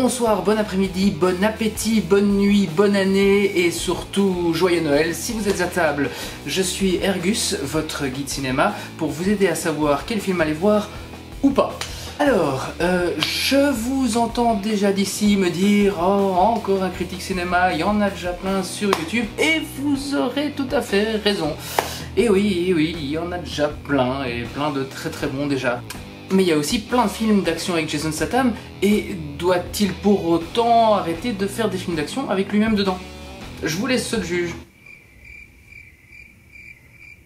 Bonsoir, bon après-midi, bon appétit, bonne nuit, bonne année et surtout joyeux Noël si vous êtes à table. Je suis Ergus, votre guide cinéma, pour vous aider à savoir quel film aller voir ou pas. Alors, je vous entends déjà d'ici me dire « Oh, encore un critique cinéma, il y en a déjà plein sur YouTube » et vous aurez tout à fait raison. Et oui, il y en a déjà plein, et plein de très très bons déjà. Mais il y a aussi plein de films d'action avec Jason Statham, et doit-il pour autant arrêter de faire des films d'action avec lui-même dedans? Je vous laisse seul juge.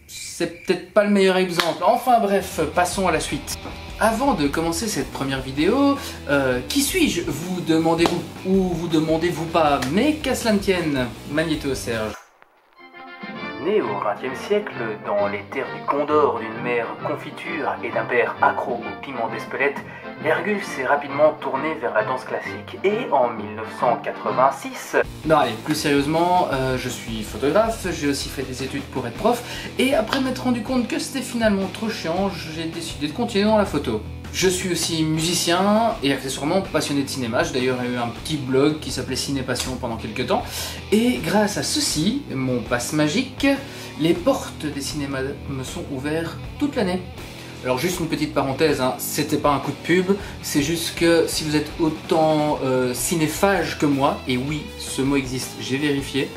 C'est peut-être pas le meilleur exemple. Enfin bref, passons à la suite. Avant de commencer cette première vidéo, qui suis-je, vous demandez-vous? Ou vous demandez-vous pas? Mais qu'à cela ne tienne, Magnéto Serge. Né au XXe siècle, dans les terres du Condor, d'une mère confiture et d'un père accro au piment d'Espelette, Ergus s'est rapidement tourné vers la danse classique. Et en 1986... Non allez, plus sérieusement, je suis photographe, j'ai aussi fait des études pour être prof, et après m'être rendu compte que c'était finalement trop chiant, j'ai décidé de continuer dans la photo. Je suis aussi musicien et accessoirement passionné de cinéma. J'ai d'ailleurs eu un petit blog qui s'appelait Ciné Passion pendant quelques temps. Et grâce à ceci, mon passe magique, les portes des cinémas me sont ouvertes toute l'année. Alors juste une petite parenthèse, hein, c'était pas un coup de pub, c'est juste que si vous êtes autant cinéphage que moi, et oui, ce mot existe, j'ai vérifié,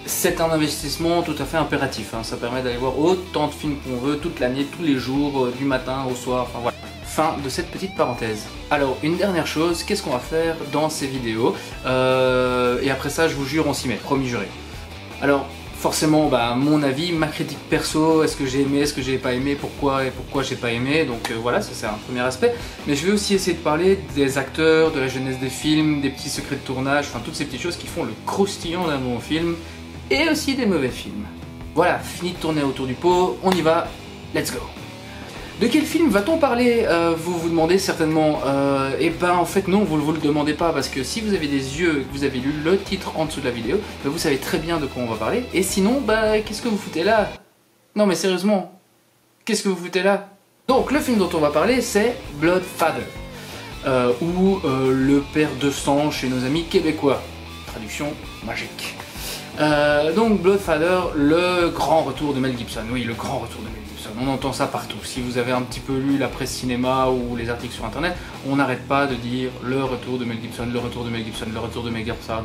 c'est un investissement tout à fait impératif. Hein, ça permet d'aller voir autant de films qu'on veut toute l'année, tous les jours, du matin au soir, enfin voilà. Fin de cette petite parenthèse. Alors, une dernière chose, qu'est-ce qu'on va faire dans ces vidéos et après ça, je vous jure, on s'y met, promis juré. Alors, forcément, mon avis, ma critique perso, est-ce que j'ai aimé, est-ce que j'ai pas aimé, pourquoi j'ai pas aimé, donc voilà, ça c'est un premier aspect. Mais je vais aussi essayer de parler des acteurs, de la jeunesse des films, des petits secrets de tournage, enfin toutes ces petites choses qui font le croustillant d'un bon film, et aussi des mauvais films. Voilà, fini de tourner autour du pot, on y va, let's go! De quel film va-t-on parler, vous vous demandez certainement. Et ben en fait non, vous le demandez pas, parce que si vous avez des yeux et que vous avez lu le titre en dessous de la vidéo, vous savez très bien de quoi on va parler. Et sinon, qu'est-ce que vous foutez là? Non mais sérieusement, qu'est-ce que vous foutez là? Donc le film dont on va parler, c'est Bloodfather, ou Le Père de sang chez nos amis québécois. Traduction magique. Donc Bloodfather, le grand retour de Mel Gibson. Oui, le grand retour de Mel Gibson. On entend ça partout. Si vous avez un petit peu lu la presse cinéma ou les articles sur internet, on n'arrête pas de dire le retour de Mel Gibson, le retour de Mel Gibson, le retour de Mel Gibson.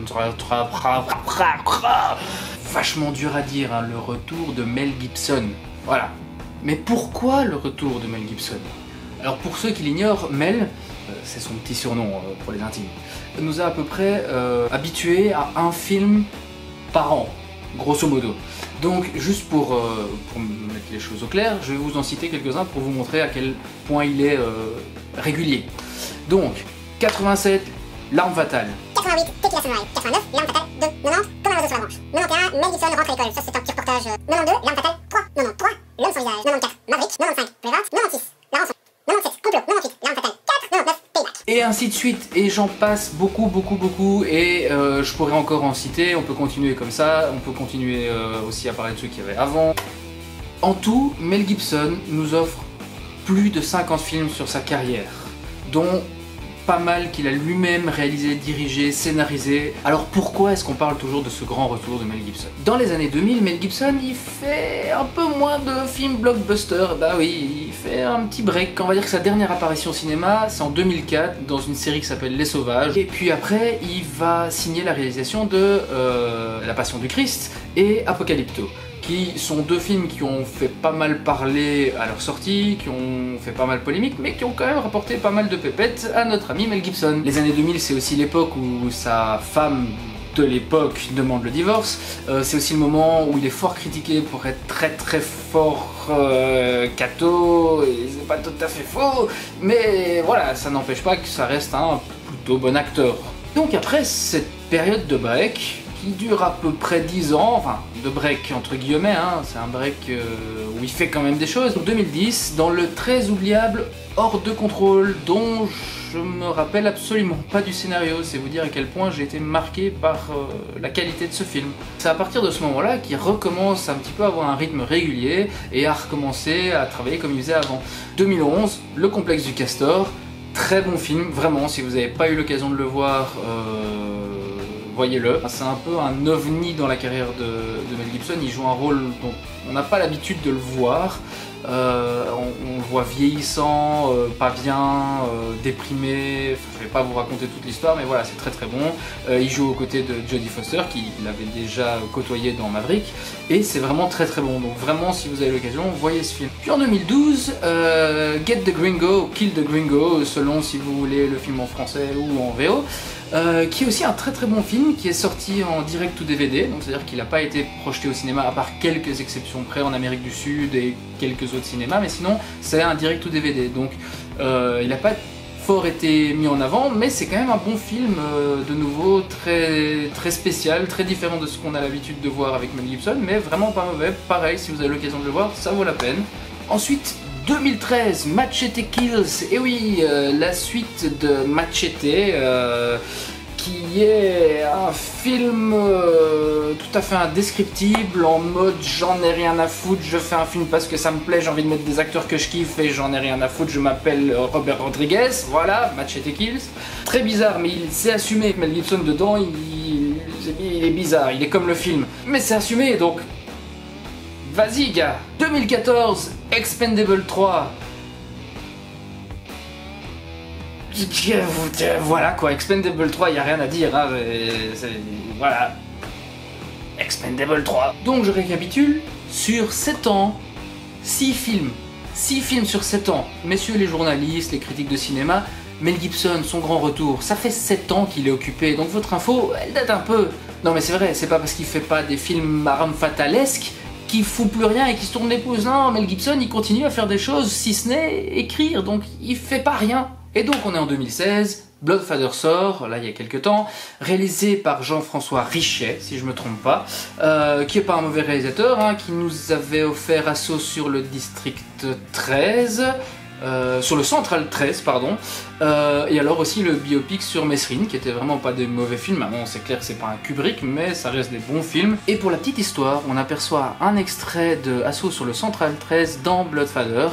Vachement dur à dire, hein, le retour de Mel Gibson. Voilà. Mais pourquoi le retour de Mel Gibson? Alors pour ceux qui l'ignorent, Mel, c'est son petit surnom pour les intimes, nous a à peu près habitués à un film par an, grosso modo. Donc juste pour mettre les choses au clair, je vais vous en citer quelques-uns pour vous montrer à quel point il est régulier. Donc, 87, L'Arme Fatale. 88, Tequila Sunrise. 89, L'Arme Fatale 2. 90, Comme un oiseau sur la branche. 91, Mel Gibson rentre à l'école. Ça c'est un petit reportage. 92, L'Arme Fatale 3. 93, L'Homme sans visage. 94, Maverick. 95, Braveheart. 96, La rançon. 97, Complot. 98, L'Arme Fatale 4. 99, Payback. Et ainsi de suite, et j'en passe beaucoup, et je pourrais encore en citer, on peut continuer comme ça, on peut continuer aussi à parler de ceux qu'il y avait avant. En tout, Mel Gibson nous offre plus de 50 films sur sa carrière, dont pas mal qu'il a lui-même réalisé, dirigé, scénarisé. Alors pourquoi est-ce qu'on parle toujours de ce grand retour de Mel Gibson? Dans les années 2000, Mel Gibson, il fait un peu moins de films blockbusters. Bah oui, il fait un petit break. On va dire que sa dernière apparition au cinéma, c'est en 2004, dans une série qui s'appelle Les Sauvages. Et puis après, il va signer la réalisation de La Passion du Christ et Apocalypto, qui sont deux films qui ont fait pas mal parler à leur sortie, qui ont fait pas mal polémique, mais qui ont quand même rapporté pas mal de pépettes à notre ami Mel Gibson. Les années 2000, c'est aussi l'époque où sa femme de l'époque demande le divorce. C'est aussi le moment où il est fort critiqué pour être très fort catho, et c'est pas tout à fait faux, mais voilà, ça n'empêche pas que ça reste un plutôt bon acteur. Donc après cette période de break, qui dure à peu près 10 ans, enfin de break entre guillemets, hein, c'est un break où il fait quand même des choses. En 2010, dans le très oubliable Hors de contrôle, dont je me rappelle absolument pas du scénario, c'est vous dire à quel point j'ai été marqué par la qualité de ce film. C'est à partir de ce moment-là qu'il recommence un petit peu à avoir un rythme régulier et à recommencer à travailler comme il faisait avant. 2011, Le Complexe du Castor, Très bon film, vraiment, si vous n'avez pas eu l'occasion de le voir, voyez-le. C'est un peu un ovni dans la carrière de Mel Gibson, il joue un rôle dont on n'a pas l'habitude de le voir. On le voit vieillissant, pas bien, déprimé. Je ne vais pas vous raconter toute l'histoire, mais voilà, c'est très très bon. Il joue aux côtés de Jodie Foster, qui l'avait déjà côtoyé dans Maverick, et c'est vraiment très très bon. Donc vraiment, si vous avez l'occasion, voyez ce film. Puis en 2012, Get the Gringo, Kill the Gringo, selon si vous voulez le film en français ou en VO. Qui est aussi un très très bon film, qui est sorti en direct ou DVD, donc c'est à dire qu'il n'a pas été projeté au cinéma à part quelques exceptions près en Amérique du Sud et quelques autres cinémas, mais sinon c'est un direct ou DVD, donc il n'a pas fort été mis en avant, mais c'est quand même un bon film, de nouveau très, très spécial, très différent de ce qu'on a l'habitude de voir avec Mel Gibson, mais vraiment pas mauvais. Pareil, si vous avez l'occasion de le voir, ça vaut la peine. Ensuite, 2013, Machete Kills, et oui, la suite de Machete, qui est un film tout à fait indescriptible, en mode j'en ai rien à foutre, je fais un film parce que ça me plaît, j'ai envie de mettre des acteurs que je kiffe et j'en ai rien à foutre, je m'appelle Robert Rodriguez, voilà, Machete Kills. Très bizarre, mais il s'est assumé, Mel Gibson dedans, il est bizarre, il est comme le film, mais c'est assumé, donc vas-y gars. 2014, Expendable 3. Voilà quoi, Expendable 3, il n'y a rien à dire, hein, voilà. Expendable 3. Donc je récapitule, sur 7 ans, 6 films. 6 films sur 7 ans. Messieurs les journalistes, les critiques de cinéma, Mel Gibson, son grand retour, ça fait 7 ans qu'il est occupé, donc votre info, elle date un peu. Non mais c'est vrai, c'est pas parce qu'il fait pas des films armes fatalesques qui fout plus rien et qui se tourne les pouces. Non, Mel Gibson, il continue à faire des choses, si ce n'est écrire, donc il fait pas rien. Et donc on est en 2016, Bloodfather sort, là il y a quelques temps, réalisé par Jean-François Richet, si je me trompe pas, qui est pas un mauvais réalisateur, hein, qui nous avait offert Assaut sur le District 13, sur le Central 13, pardon, et alors aussi le biopic sur Mesrine, qui était vraiment pas des mauvais films. Maintenant c'est clair que c'est pas un Kubrick, mais ça reste des bons films. Et pour la petite histoire, on aperçoit un extrait de Assaut sur le Central 13 dans Bloodfather.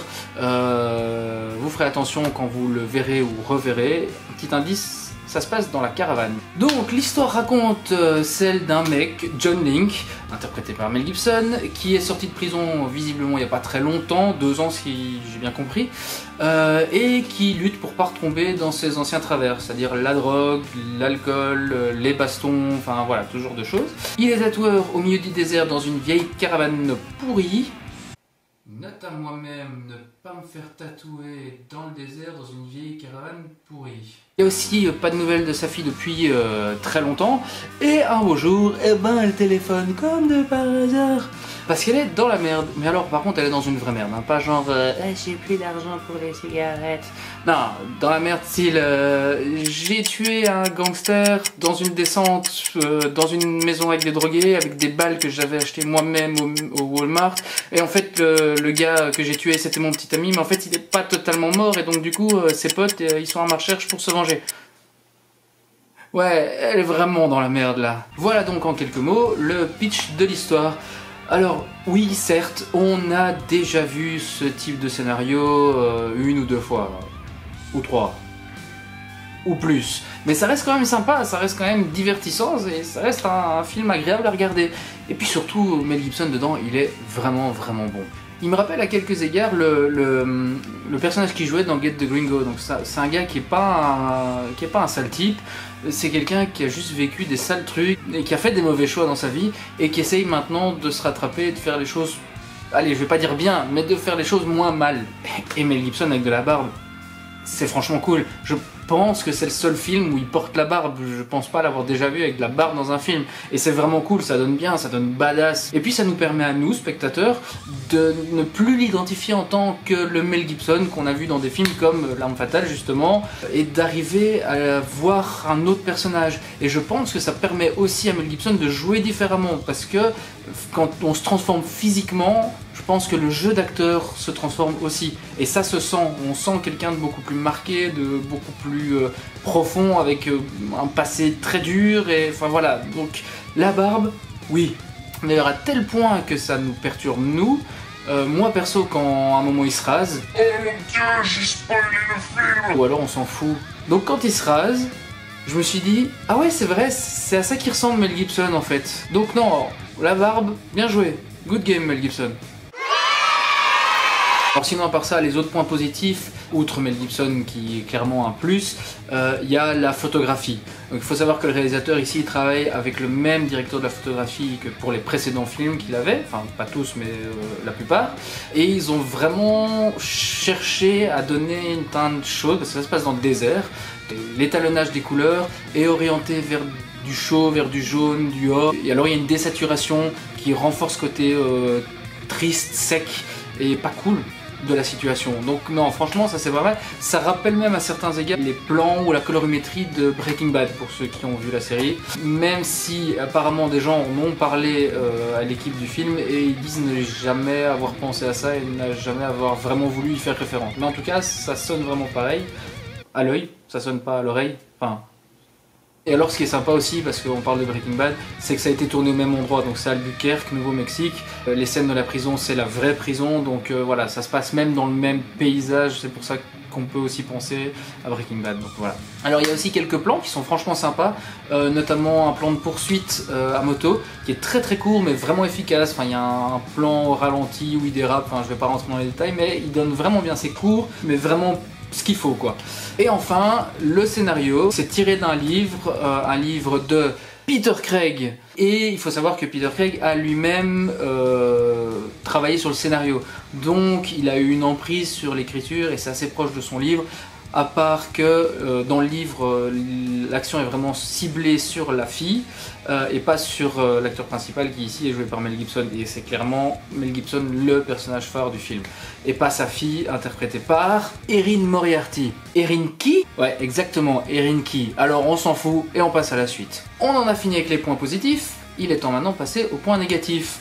Vous ferez attention quand vous le verrez ou reverrez. Petit indice, ça se passe dans la caravane. Donc l'histoire raconte celle d'un mec, John Link, interprété par Mel Gibson, qui est sorti de prison visiblement il n'y a pas très longtemps, 2 ans si j'ai bien compris, et qui lutte pour pas retomber dans ses anciens travers, c'est-à-dire la drogue, l'alcool, les bastons, enfin voilà, tout genre de choses. Il est tatoueur au milieu du désert dans une vieille caravane pourrie. Note à moi-même, ne pas me faire tatouer dans le désert dans une vieille caravane pourrie. Il y a aussi pas de nouvelles de sa fille depuis très longtemps, et un beau jour, eh ben elle téléphone comme de par hasard. Parce qu'elle est dans la merde, mais alors par contre elle est dans une vraie merde, hein, pas genre j'ai plus d'argent pour les cigarettes. Non, dans la merde style j'ai tué un gangster dans une descente, dans une maison avec des drogués, avec des balles que j'avais achetées moi-même au Walmart, et en fait le gars que j'ai tué c'était mon petit ami, mais en fait il est pas totalement mort, et donc du coup ses potes ils sont à ma recherche pour se venger. Ouais, elle est vraiment dans la merde là. Voilà donc en quelques mots le pitch de l'histoire. Alors oui, certes, on a déjà vu ce type de scénario 1 ou 2 fois, ou 3, ou plus. Mais ça reste quand même sympa, ça reste quand même divertissant, et ça reste un film agréable à regarder. Et puis surtout, Mel Gibson dedans, il est vraiment vraiment bon. Il me rappelle à quelques égards le personnage qui jouait dans Get the Gringo. Donc c'est un gars qui est pas un sale type, c'est quelqu'un qui a juste vécu des sales trucs et qui a fait des mauvais choix dans sa vie et qui essaye maintenant de se rattraper et de faire les choses, allez je vais pas dire bien, mais de faire les choses moins mal. Et Mel Gibson avec de la barbe, c'est franchement cool. Je pense que c'est le seul film où il porte la barbe, je pense pas l'avoir déjà vu avec de la barbe dans un film, et c'est vraiment cool, ça donne bien, ça donne badass, et puis ça nous permet à nous, spectateurs, de ne plus l'identifier en tant que le Mel Gibson qu'on a vu dans des films comme L'Arme Fatale justement, et d'arriver à voir un autre personnage, et je pense que ça permet aussi à Mel Gibson de jouer différemment, parce que quand on se transforme physiquement, je pense que le jeu d'acteur se transforme aussi, et ça se sent, on sent quelqu'un de beaucoup plus marqué, de beaucoup plus profond, avec un passé très dur, et enfin voilà, donc la barbe, oui, d'ailleurs à tel point que ça nous perturbe nous, Moi perso, quand à un moment il se rase, oh mon dieu, j'ai spoilé le film, ou alors on s'en fout. Donc quand il se rase, je me suis dit, ah ouais c'est vrai, c'est à ça qu'il ressemble Mel Gibson en fait. Donc non, la barbe, bien joué, good game Mel Gibson. Alors sinon à part ça, les autres points positifs, outre Mel Gibson qui est clairement un plus, il y a la photographie. Donc il faut savoir que le réalisateur ici il travaille avec le même directeur de la photographie que pour les précédents films qu'il avait, enfin pas tous mais la plupart, et ils ont vraiment cherché à donner une teinte chaude parce que ça se passe dans le désert. L'étalonnage des couleurs est orienté vers du chaud, vers du jaune, du or, et alors il y a une désaturation qui renforce ce côté triste, sec et pas cool de la situation. Donc non, franchement ça c'est pas mal. Ça rappelle même à certains égards les plans ou la colorimétrie de Breaking Bad pour ceux qui ont vu la série, même si apparemment des gens en ont parlé à l'équipe du film et ils disent ne jamais avoir pensé à ça et ne jamais avoir vraiment voulu y faire référence. Mais en tout cas ça sonne vraiment pareil à l'œil, ça sonne pas à l'oreille, enfin. Et alors ce qui est sympa aussi, parce qu'on parle de Breaking Bad, c'est que ça a été tourné au même endroit, donc c'est Albuquerque, Nouveau-Mexique. Les scènes de la prison, c'est la vraie prison, donc voilà, ça se passe même dans le même paysage, c'est pour ça qu'on peut aussi penser à Breaking Bad, donc voilà. Alors il y a aussi quelques plans qui sont franchement sympas, notamment un plan de poursuite à moto, qui est très court mais vraiment efficace. Enfin il y a un plan au ralenti où il dérape, enfin je vais pas rentrer dans les détails, mais il donne vraiment bien, c'est court, mais vraiment ce qu'il faut quoi. Et enfin, le scénario, c'est tiré d'un livre, un livre de Peter Craig. Et il faut savoir que Peter Craig a lui-même travaillé sur le scénario. Donc il a eu une emprise sur l'écriture et c'est assez proche de son livre. À part que dans le livre, l'action est vraiment ciblée sur la fille et pas sur l'acteur principal qui ici est joué par Mel Gibson. Et c'est clairement Mel Gibson le personnage phare du film. Et pas sa fille interprétée par Erin Moriarty. Erin qui? Ouais, exactement, Erin qui. Alors on s'en fout et on passe à la suite. On en a fini avec les points positifs, il est temps maintenant de passer aux points négatifs.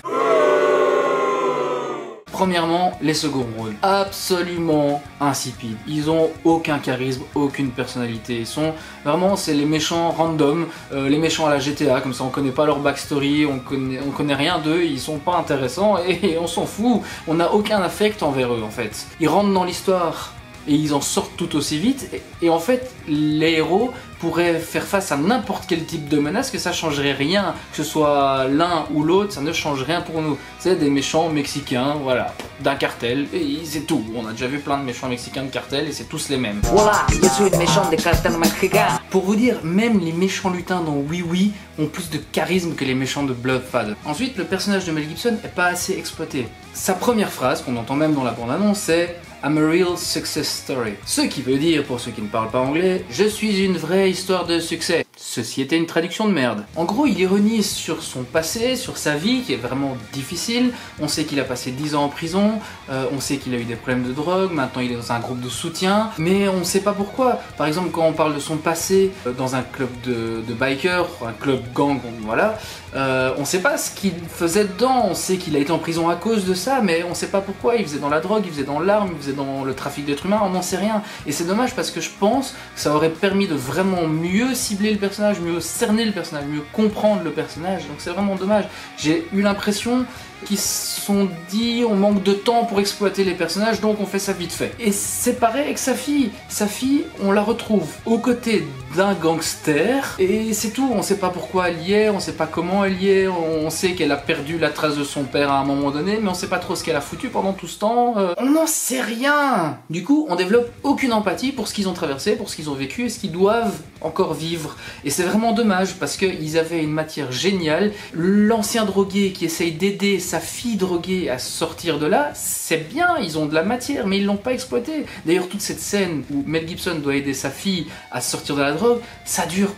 Premièrement, les seconds rôles, absolument insipides. Ils ont aucun charisme, aucune personnalité. Ils sont vraiment, c'est les méchants random, les méchants à la GTA, comme ça on connaît pas leur backstory, on connaît rien d'eux, ils sont pas intéressants et on s'en fout. On n'a aucun affect envers eux en fait. Ils rentrent dans l'histoire et ils en sortent tout aussi vite. Et en fait, les héros pourraient faire face à n'importe quel type de menace, que ça changerait rien, que ce soit l'un ou l'autre, ça ne change rien pour nous. C'est des méchants mexicains, voilà, d'un cartel, et c'est tout. On a déjà vu plein de méchants mexicains de cartel, et c'est tous les mêmes. Voilà, je suis le méchant des cartels mexicains. Pour vous dire, même les méchants lutins dans Oui Oui ont plus de charisme que les méchants de Bloodfad. Ensuite, le personnage de Mel Gibson est pas assez exploité. Sa première phrase, qu'on entend même dans la bande-annonce, c'est I'm a real success story. Ce qui veut dire, pour ceux qui ne parlent pas anglais, je suis une vraie histoire de succès. Ceci était une traduction de merde. En gros, il ironise sur son passé, sur sa vie qui est vraiment difficile. On sait qu'il a passé 10 ans en prison, on sait qu'il a eu des problèmes de drogue, maintenant il est dans un groupe de soutien, mais on ne sait pas pourquoi. Par exemple, quand on parle de son passé dans un club de bikers, un club gang, voilà, on ne sait pas ce qu'il faisait dedans. On sait qu'il a été en prison à cause de ça, mais on ne sait pas pourquoi. Il faisait dans la drogue, il faisait dans l'arme, il faisait dans le trafic d'êtres humains, on n'en sait rien. Et c'est dommage parce que je pense que ça aurait permis de vraiment mieux cibler le personnage, mieux cerner le personnage, mieux comprendre le personnage. Donc c'est vraiment dommage. J'ai eu l'impression qu'ils se sont dit on manque de temps pour exploiter les personnages, donc on fait ça vite fait. Et c'est pareil avec sa fille. Sa fille, on la retrouve aux côtés d'un gangster et c'est tout. On sait pas pourquoi elle y est, on sait pas comment elle y est, on sait qu'elle a perdu la trace de son père à un moment donné, mais on sait pas trop ce qu'elle a foutu pendant tout ce temps. On n'en sait rien. Du coup, on développe aucune empathie pour ce qu'ils ont traversé, pour ce qu'ils ont vécu et ce qu'ils doivent encore vivre. Et c'est vraiment dommage parce qu'ils avaient une matière géniale. L'ancien drogué qui essaye d'aider sa fille droguée à sortir de là, c'est bien, ils ont de la matière, mais ils l'ont pas exploité. D'ailleurs, toute cette scène où Mel Gibson doit aider sa fille à sortir de la drogue, ça dure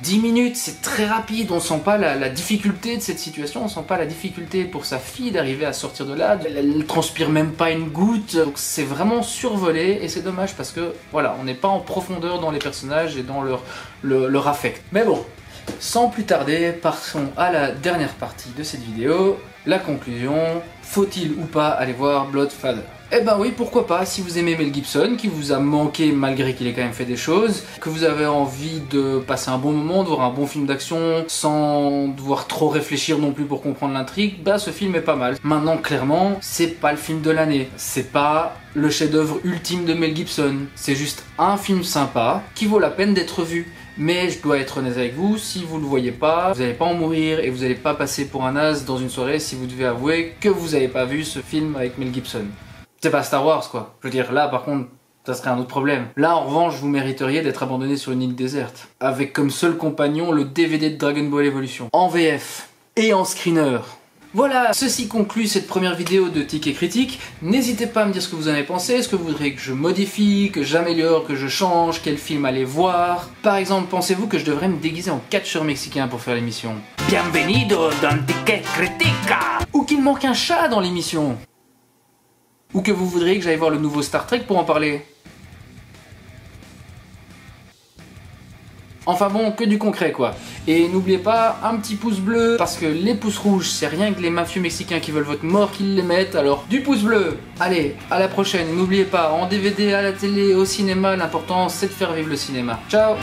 10 minutes, c'est très rapide, on sent pas la difficulté de cette situation, on sent pas la difficulté pour sa fille d'arriver à sortir de là, elle transpire même pas une goutte, donc c'est vraiment survolé et c'est dommage parce que voilà, on n'est pas en profondeur dans les personnages et dans leur affect. Mais bon, sans plus tarder, passons à la dernière partie de cette vidéo, la conclusion. faut-il ou pas aller voir Bloodfather? Eh ben oui, pourquoi pas, si vous aimez Mel Gibson, qui vous a manqué malgré qu'il ait quand même fait des choses, que vous avez envie de passer un bon moment, de voir un bon film d'action, sans devoir trop réfléchir non plus pour comprendre l'intrigue, bah ce film est pas mal. Maintenant, clairement, c'est pas le film de l'année, c'est pas le chef-d'œuvre ultime de Mel Gibson, c'est juste un film sympa, qui vaut la peine d'être vu. Mais je dois être honnête avec vous, si vous le voyez pas, vous n'allez pas en mourir et vous n'allez pas passer pour un as dans une soirée si vous devez avouer que vous n'avez pas vu ce film avec Mel Gibson. C'est pas Star Wars quoi. Je veux dire, là par contre, ça serait un autre problème. Là en revanche, vous mériteriez d'être abandonné sur une île déserte. Avec comme seul compagnon le DVD de Dragon Ball Evolution. En VF et en screener. Voilà, ceci conclut cette première vidéo de Ticket Critique. N'hésitez pas à me dire ce que vous en avez pensé, est-ce que vous voudriez que je modifie, que j'améliore, que je change, quel film aller voir. Par exemple, pensez-vous que je devrais me déguiser en catcheur mexicain pour faire l'émission? Bienvenido dans Ticket Critica. Ou qu'il manque un chat dans l'émission? Ou que vous voudriez que j'aille voir le nouveau Star Trek pour en parler? Enfin bon, que du concret quoi. Et n'oubliez pas, un petit pouce bleu, parce que les pouces rouges, c'est rien que les mafieux mexicains qui veulent votre mort qu'ils les mettent, alors du pouce bleu. Allez, à la prochaine, n'oubliez pas, en DVD, à la télé, au cinéma, l'important c'est de faire vivre le cinéma. Ciao.